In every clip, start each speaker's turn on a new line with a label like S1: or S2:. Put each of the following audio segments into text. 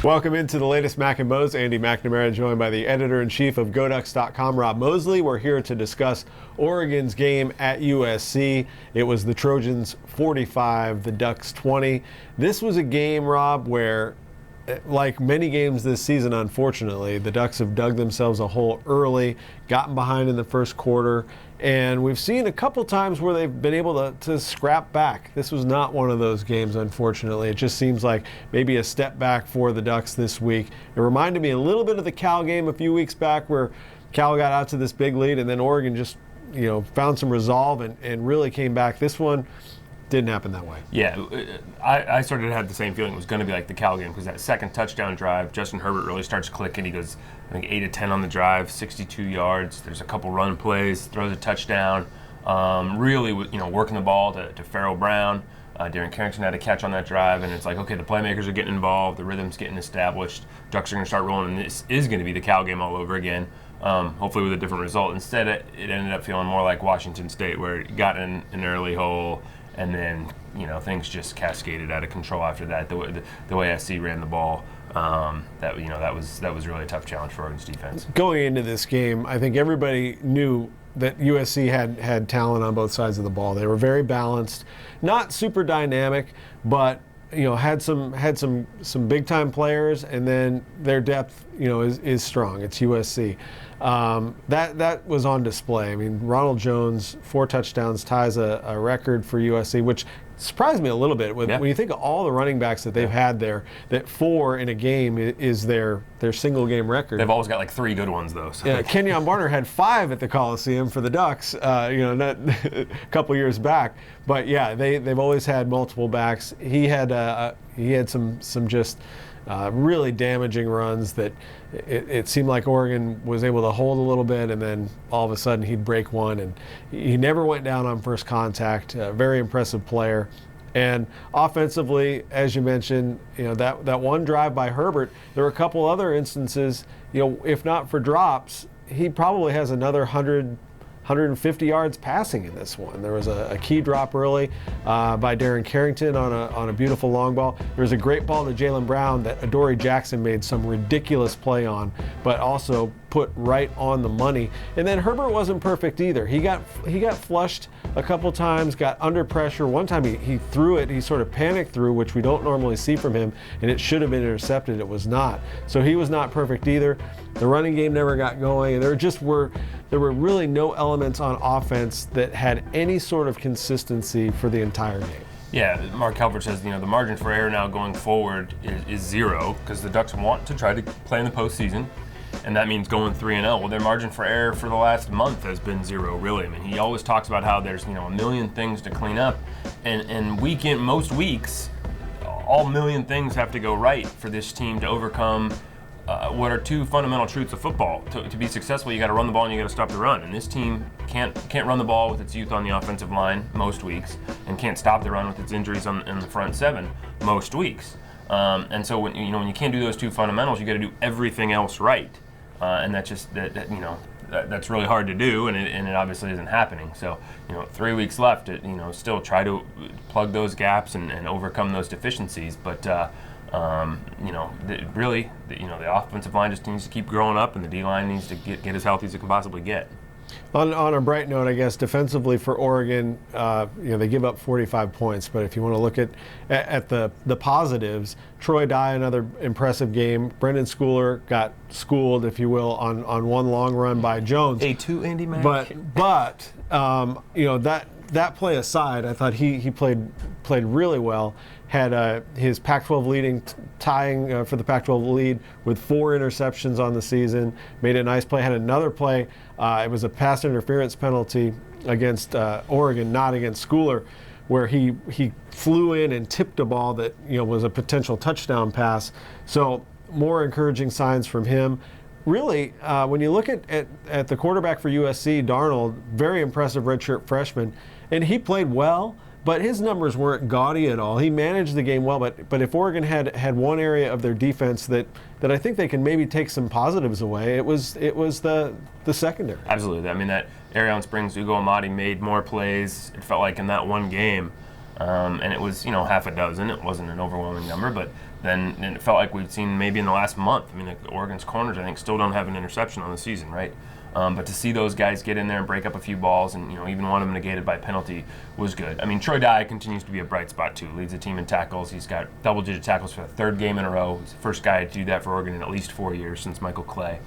S1: Welcome into the latest Mac and Mose. Andy McNamara, joined by the editor-in-chief of GoDucks.com, Rob Mosley. We're here to discuss Oregon's game at USC. It was the Trojans 45, the Ducks 20. This was a game, Rob, where, like many games this season, unfortunately, the Ducks have dug themselves a hole early, gotten behind in the first quarter, and we've seen a couple times where they've been able to scrap back. This was not one of those games, unfortunately. It just seems like maybe a step back for the Ducks this week. It reminded me a little bit of the Cal game a few weeks back, where Cal got out to this big lead and then Oregon just, found some resolve and really came back. This one didn't happen that way.
S2: Yeah, I started to have the same feeling it was going to be like the Cal game, because that second touchdown drive, Justin Herbert really starts clicking. He goes, I think, 8 of 10 on the drive, 62 yards. There's a couple run plays, throws a touchdown. Really, working the ball to Farrell Brown. Darren Carrington had a catch on that drive, and it's like, okay, the playmakers are getting involved, the rhythm's getting established, Ducks are going to start rolling, and this is going to be the Cal game all over again. Hopefully with a different result. Instead, it ended up feeling more like Washington State, where it got in an early hole, and then things just cascaded out of control after that. The way SC ran the ball, that was really a tough challenge for Oregon's defense.
S1: Going into this game, I think everybody knew that USC had talent on both sides of the ball. They were very balanced, not super dynamic, but had some big time players, and then their depth is strong. It's USC. That was on display. I mean, Ronald Jones, 4 touchdowns, ties a record for USC, which surprised me a little bit. When you think of all the running backs that they've had there, that 4 in a game is their single game record.
S2: They've always got like 3 good ones though. So.
S1: Yeah, Kenyon Barner had 5 at the Coliseum for the Ducks, not a couple years back. But yeah, they've always had multiple backs. He had some just really damaging runs that it seemed like Oregon was able to hold a little bit, and then all of a sudden he'd break one, and he never went down on first contact. Very impressive player. And offensively, as you mentioned, that one drive by Herbert, there were a couple other instances, if not for drops, he probably has another 150 yards passing in this one. There was a key drop early by Darren Carrington on a beautiful long ball. There was a great ball to Jaylen Brown that Adoree Jackson made some ridiculous play on, but also put right on the money. And then Herbert wasn't perfect either. He got flushed a couple times, got under pressure. One time he threw it, he sort of panicked through, which we don't normally see from him, and it should have been intercepted. It was not. So he was not perfect either. The running game never got going, and there were really no elements on offense that had any sort of consistency for the entire game.
S2: Yeah, Mark Halford says, the margin for error now going forward is 0, because the Ducks want to try to play in the postseason, and that means going 3-0. Well, their margin for error for the last month has been 0, really. I mean, he always talks about how there's, a million things to clean up, and most weeks, all million things have to go right for this team to overcome what are 2 fundamental truths of football. To be successful, you got to run the ball and you got to stop the run. And this team can't run the ball with its youth on the offensive line most weeks, and can't stop the run with its injuries in the front 7 most weeks. And so when you can't do those 2 fundamentals, you got to do everything else right. And that's really hard to do, and it obviously isn't happening. So 3 weeks left. Still try to plug those gaps and overcome those deficiencies, but. The offensive line just needs to keep growing up, and the D-line needs to get as healthy as it can possibly get.
S1: On a bright note, I guess, defensively for Oregon, they give up 45 points. But if you want to look at the positives, Troy Dye, another impressive game. Brendan Schooler got schooled, if you will, on one long run by Jones.
S2: A2 Andy Mack.
S1: But that play aside, I thought he played really well. Had his Pac-12 leading, tying for the Pac-12 lead with 4 interceptions on the season. Made a nice play. Had another play. It was a pass interference penalty against Oregon, not against Schooler, where he flew in and tipped a ball that was a potential touchdown pass. So more encouraging signs from him. Really, when you look at the quarterback for USC, Darnold, very impressive redshirt freshman, and he played well. But his numbers weren't gaudy at all. He managed the game well, but if Oregon had one area of their defense that I think they can maybe take some positives away, it was the secondary.
S2: Absolutely. I mean, that Arion Springs, Ugo Amadi made more plays, it felt like, in that one game And it was, half a dozen. It wasn't an overwhelming number, but then it felt like we've seen maybe in the last month. I mean, like Oregon's corners, I think, still don't have an interception on the season, right? But to see those guys get in there and break up a few balls and, even one of them negated by penalty was good. I mean, Troy Dye continues to be a bright spot, too. Leads the team in tackles. He's got double-digit tackles for the third game in a row. He's the first guy to do that for Oregon in at least 4 years since Michael Clay.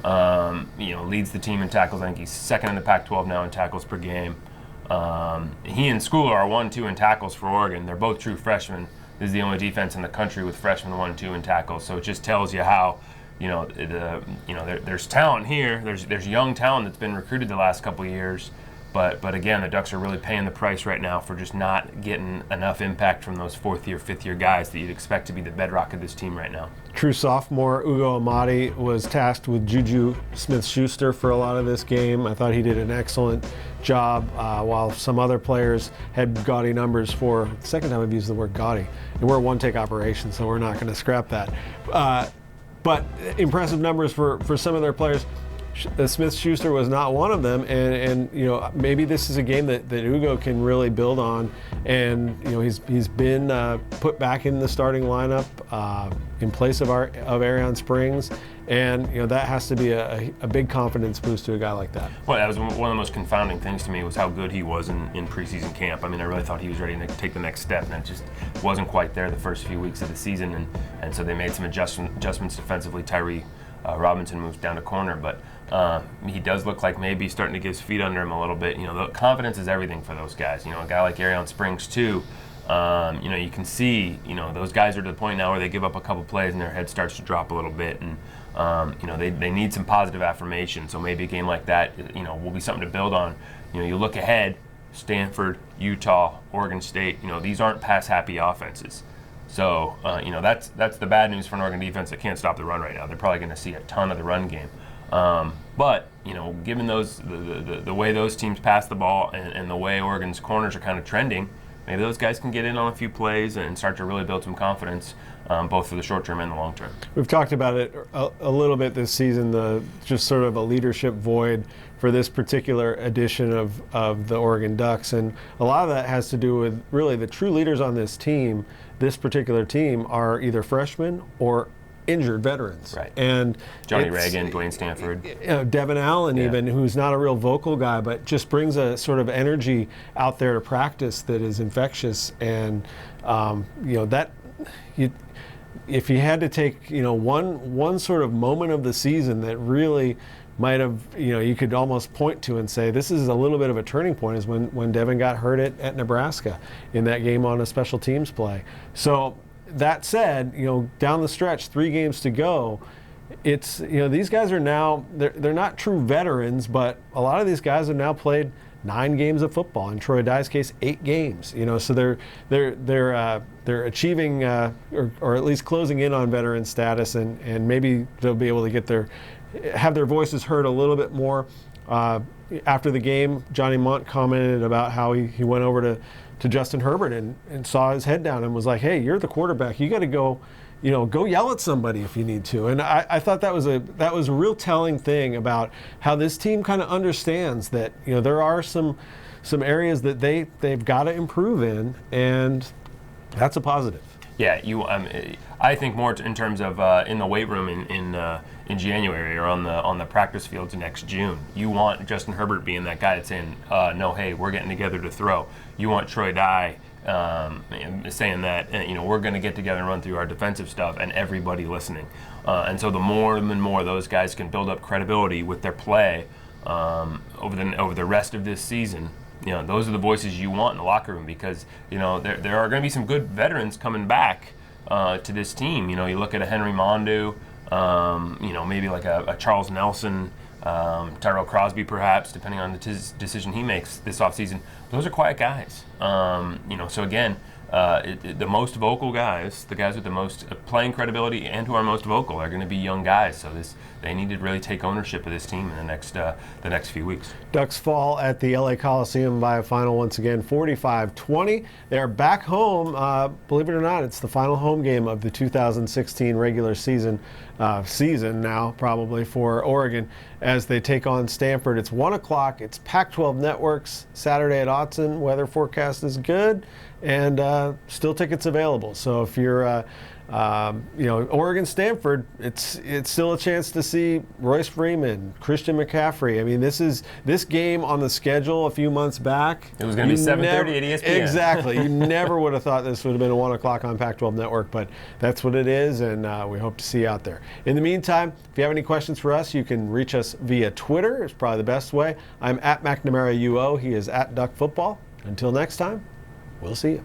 S2: Leads the team in tackles. I think he's second in the Pac-12 now in tackles per game. He and Schooler are 1-2 in tackles for Oregon. They're both true freshmen. This is the only defense in the country with freshmen 1-2 in tackles. So it just tells you how, there's talent here. There's young talent that's been recruited the last couple of years. But again, the Ducks are really paying the price right now for just not getting enough impact from those fourth-year, fifth-year guys that you'd expect to be the bedrock of this team right now.
S1: True sophomore Ugo Amadi was tasked with Juju Smith-Schuster for a lot of this game. I thought he did an excellent job, while some other players had gaudy numbers for the second time I've used the word gaudy. And we're a one-take operation, so we're not going to scrap that. But impressive numbers for some of their players. Smith-Schuster was not one of them, and maybe this is a game that Ugo can really build on, and he's been put back in the starting lineup in place of Arion Springs, and that has to be a big confidence boost to a guy like that.
S2: Well, that was one of the most confounding things to me was how good he was in preseason camp. I mean, I really thought he was ready to take the next step, and it just wasn't quite there the first few weeks of the season, and so they made some adjustments defensively. Tyree Robinson moves down to corner, but he does look like maybe starting to get his feet under him a little bit. The confidence is everything for those guys. A guy like Arion Springs too. You can see, those guys are to the point now where they give up a couple plays and their head starts to drop a little bit, and they need some positive affirmation. So maybe a game like that, will be something to build on. You look ahead, Stanford, Utah, Oregon State. These aren't pass-happy offenses. So, that's the bad news for an Oregon defense that can't stop the run right now. They're probably going to see a ton of the run game. But given the way those teams pass the ball and the way Oregon's corners are kind of trending, maybe those guys can get in on a few plays and start to really build some confidence, both for the short term and the long term.
S1: We've talked about it a little bit this season, just sort of a leadership void for this particular edition of the Oregon Ducks, and a lot of that has to do with really the true leaders on this team. This particular team are either freshmen or injured veterans.
S2: Right.
S1: And
S2: Johnny Reagan, Dwayne Stanford.
S1: Devin Allen even, who's not a real vocal guy, but just brings a sort of energy out there to practice that is infectious. And, if you had to take, one sort of moment of the season that really might have, you could almost point to and say this is a little bit of a turning point is when Devin got hurt at Nebraska in that game on a special teams play. So that said, down the stretch, 3 games to go, it's, these guys are now, they're not true veterans, but a lot of these guys have now played 9 games of football. In Troy Dye's case, 8 games. So they're achieving or at least closing in on veteran status, and maybe they'll be able to have their voices heard a little bit more. After the game, Johnny Munt commented about how he went over to Justin Herbert and saw his head down and was like, "Hey, you're the quarterback. You got to go yell at somebody if you need to." And I thought that was a real telling thing about how this team kind of understands that there are some areas that they've got to improve in, and that's a positive.
S2: Yeah, I think more in terms of in the weight room in January or on the practice fields next June. You want Justin Herbert being that guy that's saying, "No, hey, we're getting together to throw." You want Troy Dye saying that we're going to get together and run through our defensive stuff, and everybody listening. And so the more and more those guys can build up credibility with their play over the rest of this season. Those are the voices you want in the locker room, because there are going to be some good veterans coming back to this team. You look at a Henry Mondu, maybe like a Charles Nelson, Tyrell Crosby perhaps, depending on the decision he makes this offseason. Those are quiet guys. So again, the most vocal guys, the guys with the most playing credibility and who are most vocal, are going to be young guys. So they need to really take ownership of this team in the next few weeks.
S1: Ducks fall at the LA Coliseum by a final once again, 45-20. They are back home. Believe it or not, it's the final home game of the 2016 regular season now probably for Oregon as they take on Stanford. It's 1 o'clock. It's Pac-12 Networks Saturday at Autzen. Weather forecast is good, and still tickets available. So if you're Oregon Stanford, it's still a chance to see Royce Freeman, Christian McCaffrey. I mean, this game on the schedule a few months back.
S2: It was going to be 7:30 at ESPN.
S1: Exactly. You never would have thought this would have been a 1 o'clock on Pac-12 Network, but that's what it is, and we hope to see you out there. In the meantime, if you have any questions for us, you can reach us via Twitter. It's probably the best way. I'm at McNamara UO. He is at Duck Football. Until next time, we'll see you.